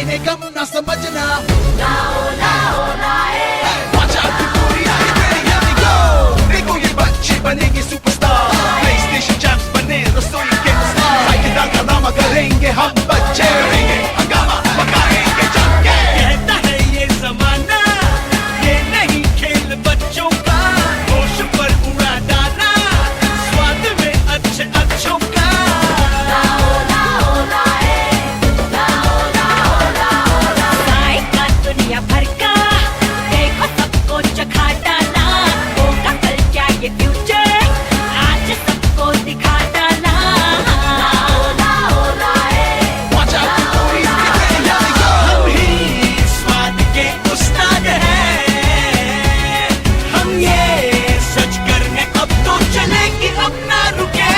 इन्हें गम ना समझना। Watch out की पूरी आई तेरी here we go। देखो ये बच्चे बनेंगे सुपरस्टार, PlayStation चैंप्स बने रसोई के स्टार। साइकिल का ड्रामा करेंगे हम बच्चे, करेंगे हंगामा पकाएंगे जम के। कहता है ये जमाना ये नहीं खेल बच्चों का, होश पर उड़ा डाला स्वाद में अच्छे अच्छों का। दुनिया भर का देखो सबको चखा डाला, होगा कल क्या ये फ्यूचर आज सबको दिखा डाला। Watch out की पूरी आई तेरी here we go। हम ही स्वाद के उस्ताद हैं, हम ये सच करने अब तो चलेगी अब ना रुके।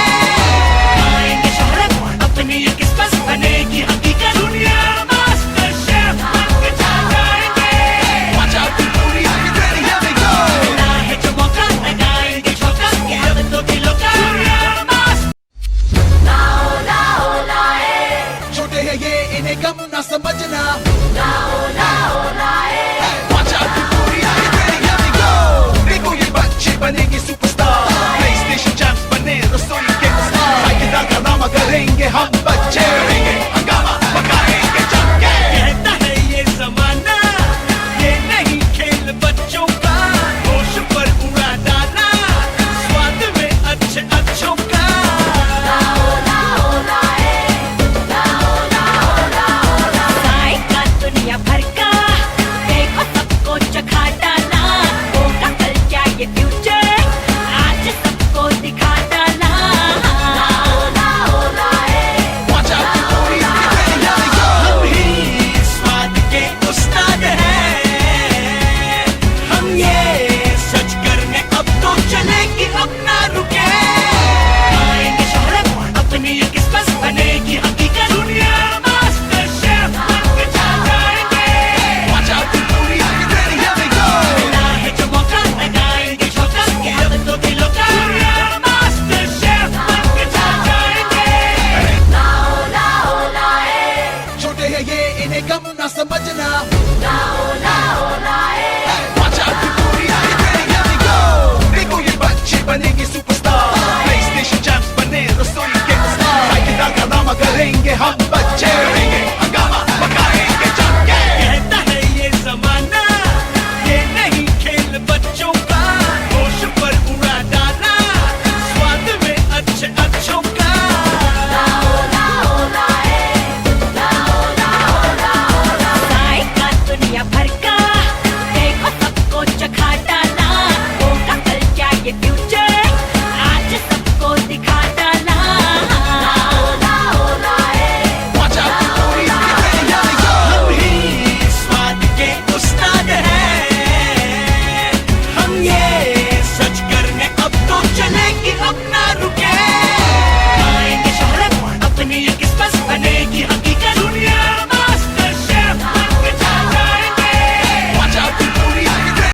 आएंगे शोहरत अपनी ये किस्मत बनेगी हकीकत, दुनिया मास्टर शेफ बन के छा जाएंगे। Watch out की पूरी आई तेरी here we go। मिला है जो मौका लगाएंगे झोंका, ये अब तो दिलों का। दुनिया मास्टर छोटे हैं ये इन्हें गम ना समझना।